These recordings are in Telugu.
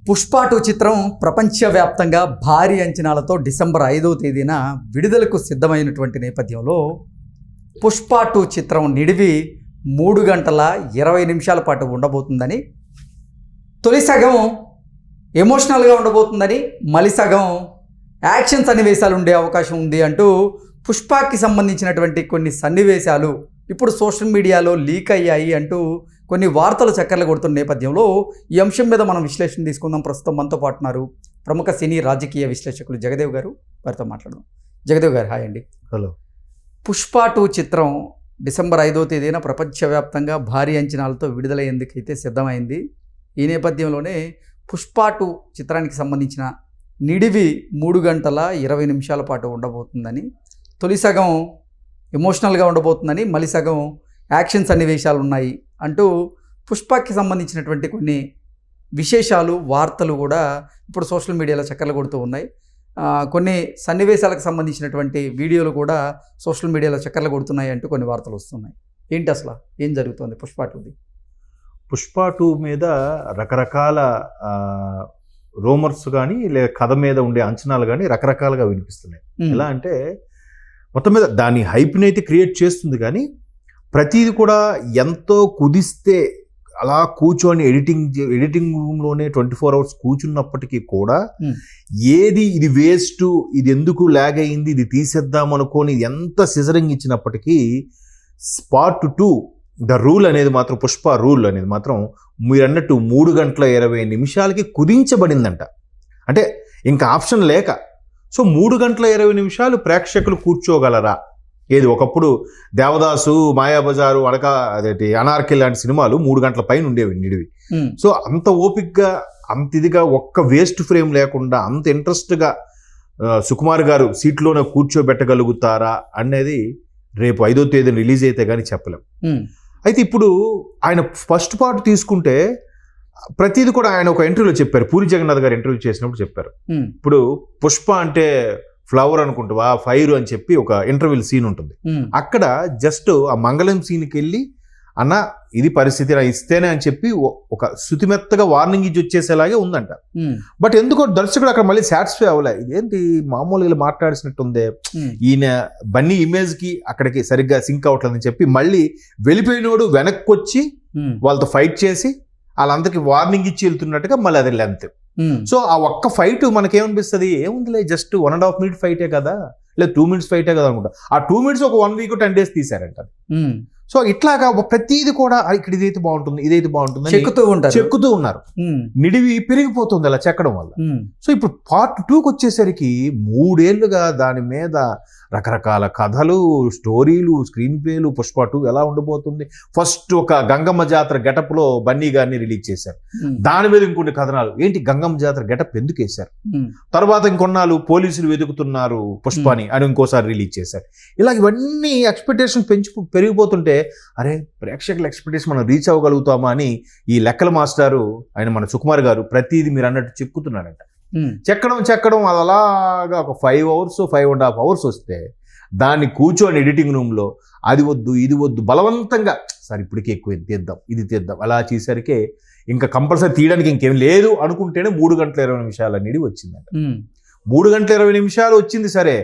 పుష్ప 2 చిత్రం ప్రపంచవ్యాప్తంగా భారీ అంచనాలతో డిసెంబర్ 5వ తేదీన విడుదలకు సిద్ధమైనటువంటి నేపథ్యంలో పుష్ప 2 చిత్రం నిడివి 3 గంటల 20 నిమిషాల పాటు ఉండబోతుందని, తొలి సగం ఎమోషనల్గా ఉండబోతుందని, మలి సగం యాక్షన్ సన్నివేశాలు ఉండే అవకాశం ఉంది అంటూ పుష్పకి సంబంధించినటువంటి కొన్ని సన్నివేశాలు ఇప్పుడు సోషల్ మీడియాలో లీక్ అయ్యాయి అంటూ కొన్ని వార్తలు చక్కర్లు కొడుతున్న నేపథ్యంలో ఈ అంశం మీద మనం విశ్లేషణ తీసుకుందాం. ప్రస్తుతం మనతో పాటు ఉన్నారు ప్రముఖ సినీ రాజకీయ విశ్లేషకులు జగదేవ్ గారు. వారితో మాట్లాడదాం. జగదేవ్ గారు, హాయ్ అండి. హలో. పుష్ప 2 చిత్రం డిసెంబర్ 5వ తేదీన ప్రపంచవ్యాప్తంగా భారీ అంచనాలతో విడుదలయ్యేందుకైతే సిద్ధమైంది. ఈ నేపథ్యంలోనే పుష్ప 2 చిత్రానికి సంబంధించిన నిడివి 3 గంటల 20 నిమిషాల పాటు ఉండబోతుందని, తొలి సగం ఎమోషనల్గా ఉండబోతుందని, మలి సగం యాక్షన్ సన్నివేశాలు ఉన్నాయి అంటూ పుష్పకి సంబంధించినటువంటి కొన్ని విశేషాలు, వార్తలు కూడా ఇప్పుడు సోషల్ మీడియాలో చక్కర్లు కొడుతూ ఉన్నాయి. కొన్ని సన్నివేశాలకు సంబంధించినటువంటి వీడియోలు కూడా సోషల్ మీడియాలో చక్కర్లు కొడుతున్నాయి అంటూ కొన్ని వార్తలు వస్తున్నాయి. ఏంటి అసలు ఏం జరుగుతుంది పుష్ప 2ది? పుష్ప 2 మీద రకరకాల రూమర్స్ కానీ లేదా కథ మీద ఉండే అంచనాలు కానీ రకరకాలుగా వినిపిస్తున్నాయి. ఎలా అంటే మొత్తం మీద దాని హైప్ని అయితే క్రియేట్ చేస్తుంది, కానీ ప్రతిది కూడా ఎంతో కుదిస్తే అలా కూర్చొని ఎడిటింగ్ రూమ్లోనే 24 hours కూర్చున్నప్పటికీ కూడా ఏది ఇది వేస్ట్, ఇది ఎందుకు లాగ్ అయింది, ఇది తీసేద్దాం అనుకోని ఎంత సిజరింగ్ ఇచ్చినప్పటికీ పార్ట్ 2 ద రూల్ అనేది మాత్రం, పుష్ప రూల్ అనేది మాత్రం మీరు అన్నట్టు 3 గంటల 20 నిమిషాలకి కుదించబడిందంట. అంటే ఇంకా ఆప్షన్ లేక. సో 3 గంటల 20 నిమిషాలు ప్రేక్షకులు కూర్చోగలరా? ఏది ఒకప్పుడు దేవదాసు, మాయాబజారు, అదేంటి అనార్కిల్ లాంటి సినిమాలు 3 గంటల పైన ఉండేవి నిడివి. సో అంత ఓపిక్గా, అంత ఇదిగా, ఒక్క వేస్ట్ ఫ్రేమ్ లేకుండా అంత ఇంట్రెస్ట్గా సుకుమార్ గారు సీట్లోనే కూర్చోబెట్టగలుగుతారా అనేది రేపు 5వ తేదీన రిలీజ్ అయితే కానీ చెప్పలేం. అయితే ఇప్పుడు ఆయన ఫస్ట్ పార్ట్ తీసుకుంటే ప్రతిది కూడా ఆయన ఒక ఇంటర్వ్యూలో చెప్పారు, పూరి జగన్నాథ్ గారు ఇంటర్వ్యూ చేసినప్పుడు చెప్పారు. ఇప్పుడు పుష్ప అంటే ఫ్లవర్ అనుకుంటావా, ఫైర్ అని చెప్పి ఒక ఇంటర్వ్యూ సీన్ ఉంటుంది. అక్కడ జస్ట్ ఆ మంగళం సీన్కి వెళ్ళి అన్న ఇది పరిస్థితి నా ఇస్తేనే అని చెప్పి ఒక శుతిమెత్తగా వార్నింగ్ ఇచ్చి వచ్చేసేలాగే ఉందంట. బట్ ఎందుకో దర్శకుడు అక్కడ మళ్ళీ సాటిస్ఫై అవ్వలే. ఇదేంటి మామూలుగా మాట్లాడిసినట్టు ఉందే, ఈయన బన్నీ ఇమేజ్ కి అక్కడికి సరిగ్గా సింక్ అవట్లేదని చెప్పి మళ్ళీ వెళ్ళిపోయినోడు వెనక్కి వచ్చి వాళ్ళతో ఫైట్ చేసి వాళ్ళందరికీ వార్నింగ్ ఇచ్చి వెళ్తున్నట్టుగా మళ్ళీ అది లెంత్. సో ఆ ఒక్క ఫైట్ మనకేమనిపిస్తుంది, ఏముందిలే జస్ట్ 1.5 minute ఫైటే కదా, లేదా 2 minutes ఫైటే కదా అనుకుంటా. ఆ 2 minutes ఒక 1 week 10 days తీసారంట. సో ఇట్లాగా ప్రతిది కూడా ఇక్కడ ఇదైతే బాగుంటుంది, ఇదైతే బాగుంటుంది చెక్కుతూ ఉన్నారు. నిడివి పెరిగిపోతుంది అలా చెక్కడం వల్ల. సో ఇప్పుడు పార్ట్ 2కి వచ్చేసరికి 3 ఏళ్లుగా దాని మీద రకరకాల కథలు, స్టోరీలు, స్క్రీన్ ప్లేలు, పుష్ప 2 ఎలా ఉండబోతుంది. ఫస్ట్ ఒక గంగమ్మ జాతర గెటప్ లో బన్నీ గారిని రిలీజ్ చేశారు. దాని మీద ఇంకొన్ని కథనాలు, ఏంటి గంగమ్మ జాతర గెటప్ ఎందుకు వేశారు. తర్వాత ఇంకొన్నాళ్ళు పోలీసులు వెతుకుతున్నారు పుష్పని అని ఇంకోసారి రిలీజ్ చేశారు. ఇలా ఇవన్నీ ఎక్స్పెక్టేషన్ పెరిగిపోతుంటే అరే ప్రేక్షకుల ఎక్స్పెక్టేషన్ మనం రీచ్ అవ్వగలుగుతామా అని ఈ లెక్కల మాస్టారు ఆయన మన సుకుమార్ గారు ప్రతిదీ మీరు అన్నట్టు చెక్కుతున్నారంట. చెక్కడం అలాగా ఒక 5 hours 5.5 hours వస్తే దాన్ని కూర్చొని ఎడిటింగ్ రూమ్లో అది వద్దు ఇది వద్దు బలవంతంగా సార్ ఇప్పటికే ఎక్కువ ఇది తీద్దాం అలా చేసరికి ఇంకా కంపల్సరీ తీయడానికి ఇంకేం లేదు అనుకుంటేనే 3 గంటల 20 నిమిషాలు అనేది వచ్చిందంట. 3 గంటల 20 నిమిషాలు వచ్చింది. సరే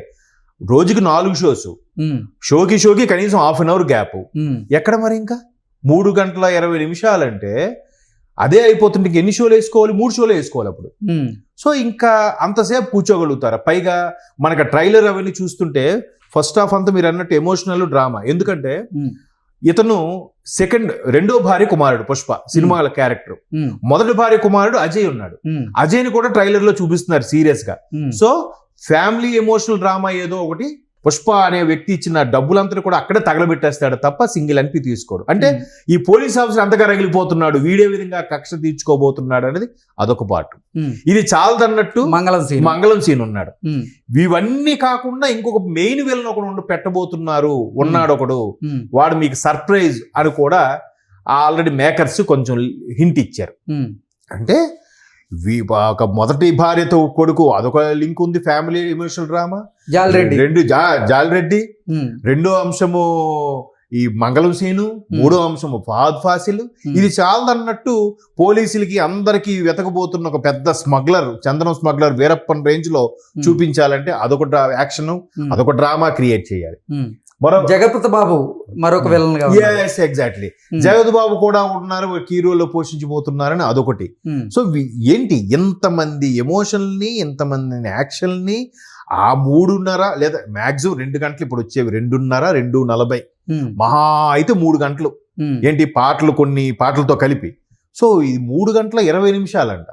రోజుకి 4 షోస్, షోకి కనీసం 1/2 hour గ్యాప్. ఎక్కడ మరి ఇంకా 3 గంటల 20 నిమిషాలంటే అదే అయిపోతుంటే ఎన్ని షోలు వేసుకోవాలి? 3 షోలు వేసుకోవాలి అప్పుడు. సో ఇంకా అంతసేపు కూర్చోగలుగుతారా? పైగా మనకు ట్రైలర్ అవన్నీ చూస్తుంటే ఫస్ట్ హాఫ్ అంతా మీరు అన్నట్టు ఎమోషనల్ డ్రామా. ఎందుకంటే ఇతను రెండో భార్య కుమారుడు పుష్ప సినిమాల క్యారెక్టర్. మొదటి భార్య కుమారుడు అజయ్ ఉన్నాడు. అజయ్ని కూడా ట్రైలర్ లో చూపిస్తున్నారు సీరియస్ గా. సో ఫ్యామిలీ ఎమోషనల్ డ్రామా ఏదో ఒకటి. పుష్ప అనే వ్యక్తి ఇచ్చిన డబ్బులంతా కూడా అక్కడే తగలబెట్టేస్తాడు తప్ప సింగిల్ అనిపి తీసుకోడు. అంటే ఈ పోలీస్ ఆఫీసర్ అంతగా రగిలిపోతున్నాడు, వీడే విధంగా కక్ష తీర్చుకోబోతున్నాడు అనేది అదొక పార్ట్. ఇది చాలదన్నట్టు మంగళం సీన్ ఉన్నాడు. ఇవన్నీ కాకుండా ఇంకొక మెయిన్ విలన్ ఒకడు పెట్టబోతున్నారు, ఉన్నాడు ఒకడు, వాడు మీకు సర్ప్రైజ్ అని కూడా ఆల్రెడీ మేకర్స్ కొంచెం హింట్ ఇచ్చారు. అంటే ఒక మొదటి భార్యతో కొడుకు అదొక లింక్ ఉంది, ఫ్యామిలీ ఎమోషనల్ డ్రామా. జాలరెడ్డి రెండో అంశము ఈ మంగళం సీను, మూడో అంశం ఫహద్ ఫాసిల్. ఇది చాలదన్నట్టు పోలీసులకి అందరికి వెతకబోతున్న ఒక పెద్ద స్మగ్లర్, చందనం స్మగ్లర్ వీరప్పన్ రేంజ్ లో చూపించాలంటే అదొక యాక్షన్, అదొక డ్రామా క్రియేట్ చేయాలి. జగపతి బాబు మరొక విలన్ గా ఎగ్జాక్ట్లీ జగత్ బాబు కూడా ఉన్నారు, హీరోలో పోషించబోతున్నారని అదొకటి. సో ఏంటి ఇంతమంది ఎమోషన్ని, ఇంతమంది యాక్షన్ని ఆ 3:30 లేదా మాక్సిమం 2 గంటలు, ఇప్పుడు వచ్చేవి 2:30, 2:40, మహా అయితే 3 గంటలు. ఏంటి పాటలు, కొన్ని పాటలతో కలిపి. సో ఇది 3 గంటల 20 నిమిషాలంట.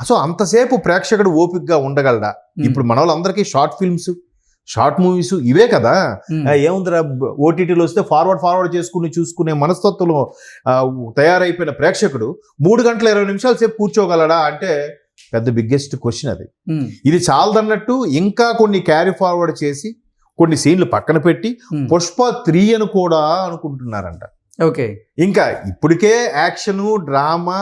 సో అంతసేపు ప్రేక్షకుడు ఓపికగా ఉండగలడా? ఇప్పుడు మన వాళ్ళందరికీ షార్ట్ ఫిల్మ్స్, షార్ట్ మూవీస్ ఇవే కదా. ఏముందిరా ఓటీటీలో వస్తే ఫార్వర్డ్ చూసుకునే మనస్తత్వంలో తయారైపోయిన ప్రేక్షకుడు 3 గంటల 20 నిమిషాల సేపు కూర్చోగలడా అంటే పెద్ద బిగ్గెస్ట్ క్వశ్చన్ అది. ఇది చాలదన్నట్టు ఇంకా కొన్ని క్యారీ ఫార్వర్డ్ చేసి కొన్ని సీన్లు పక్కన పెట్టి పుష్ప 3 అని కూడా అనుకుంటున్నారంట. ఓకే, ఇంకా ఇప్పటికే యాక్షను, డ్రామా,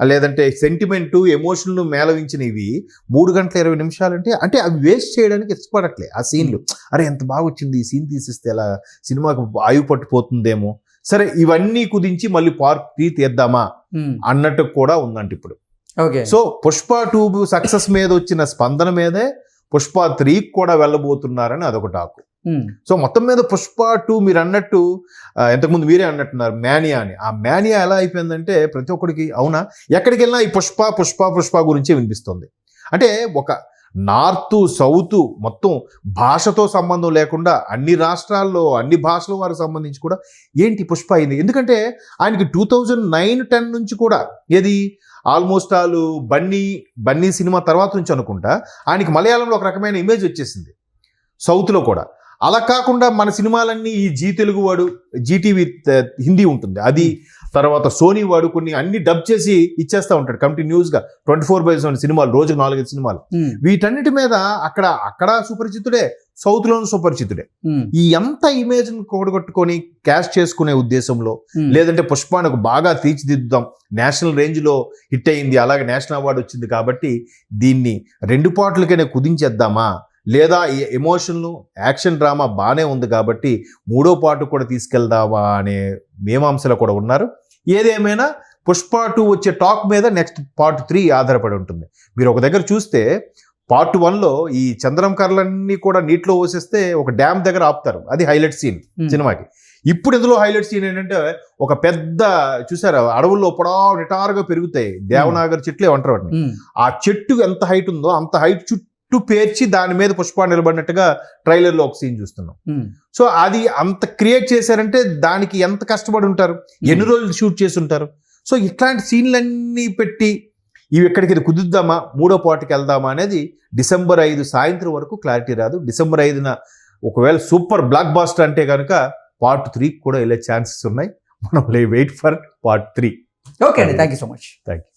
లేదంటే సెంటిమెంటు, ఎమోషన్లు మేళవించినవి 3 గంటల 20 నిమిషాలంటే అంటే అవి వేస్ట్ చేయడానికి ఇష్టపడట్లే ఆ సీన్లు. అరే ఎంత బాగా వచ్చింది, ఈ సీన్ తీసిస్తే ఎలా సినిమాకు ఆయువు పట్టుపోతుందేమో, సరే ఇవన్నీ కుదించి మళ్ళీ పార్ట్ 3 తీద్దామా అన్నట్టు కూడా ఉందంట ఇప్పుడు. సో పుష్ప 2 సక్సెస్ మీద వచ్చిన స్పందన మీదే పుష్ప 3 కూడా వెళ్ళబోతున్నారని అదొక టాకు. సో మొత్తం మీద పుష్ప 2 మీరు అన్నట్టు ఇంతకుముందు మీరే అన్నట్టున్నారు మేనియా అని. ఆ మేనియా ఎలా అయిపోయిందంటే ప్రతి ఒక్కడికి అవునా ఎక్కడికి వెళ్ళినా ఈ పుష్ప గురించే వినిపిస్తుంది. అంటే ఒక నార్త్ సౌత్ మొత్తం భాషతో సంబంధం లేకుండా అన్ని రాష్ట్రాల్లో అన్ని భాషల వారికి సంబంధించి కూడా ఏంటి పుష్ప అయింది. ఎందుకంటే ఆయనకి 2009-10 నుంచి కూడా ఏది ఆల్మోస్ట్ ఆల్ బన్నీ సినిమా తర్వాత నుంచి అనుకుంటా ఆయనకి మలయాళంలో ఒక రకమైన ఇమేజ్ వచ్చేసింది, సౌత్లో కూడా. అలా కాకుండా మన సినిమాలన్నీ ఈ జీ తెలుగు వాడు, జీటీవీ హిందీ ఉంటుంది అది, తర్వాత సోనీ వాడు కొన్ని అన్ని డబ్ చేసి ఇచ్చేస్తూ ఉంటాడు కంటిన్యూస్గా 24/7 సినిమాలు, రోజుకు 4-5 సినిమాలు. వీటన్నిటి మీద అక్కడ సుపరిచితుడే, సౌత్లోనూ సుపరిచితుడే. ఈ ఎంత ఇమేజ్ కూడగొట్టుకొని క్యాష్ చేసుకునే ఉద్దేశంలో, లేదంటే పుష్పానికి బాగా తీర్చిదిద్దుదాం, నేషనల్ రేంజ్లో హిట్ అయింది, అలాగే నేషనల్ అవార్డు వచ్చింది కాబట్టి దీన్ని 2 పాటలకైనా కుదించేద్దామా, లేదా ఈ ఎమోషన్లు యాక్షన్ డ్రామా బాగానే ఉంది కాబట్టి 3వ పార్ట్ కూడా తీసుకెళ్దామా అనే మీమాంసలు కూడా ఉన్నారు. ఏదేమైనా పుష్ప 2 వచ్చే టాక్ మీద నెక్స్ట్ పార్ట్ 3 ఆధారపడి ఉంటుంది. మీరు ఒక దగ్గర చూస్తే పార్ట్ 1లో ఈ చంద్రం కర్రలన్నీ కూడా నీటిలో పోసేస్తే ఒక డ్యామ్ దగ్గర ఆపుతారు, అది హైలైట్ సీన్ సినిమాకి. ఇప్పుడు ఇందులో హైలైట్ సీన్ ఏంటంటే ఒక పెద్ద చూసారా అడవుల్లో పొడవు నిటారుగా పెరుగుతాయి దేవనాగర్ చెట్లు ఏమంటారు వాటిని, ఆ చెట్టు ఎంత హైట్ ఉందో అంత హైట్ చుట్టూ పేర్చి దాని మీద పుష్ప నిలబడినట్టుగా ట్రైలర్లో ఒక సీన్ చూస్తున్నాం. సో అది అంత క్రియేట్ చేశారంటే దానికి ఎంత కష్టపడి ఉంటారు, ఎన్ని రోజులు షూట్ చేసి ఉంటారు. సో ఇట్లాంటి సీన్లన్నీ పెట్టి ఇవి ఎక్కడికి కుదుద్దామా, 3వ పార్ట్కి వెళ్దామా అనేది డిసెంబర్ 5 సాయంత్రం వరకు క్లారిటీ రాదు. డిసెంబర్ 5న ఒకవేళ సూపర్ బ్లాక్ బాస్టర్ అంటే కనుక పార్ట్ 3 కూడా వెళ్ళే ఛాన్సెస్ ఉన్నాయి. మనం వెయిట్ ఫర్ పార్ట్ 3. ఓకే అండి, thank you so much. Thank you.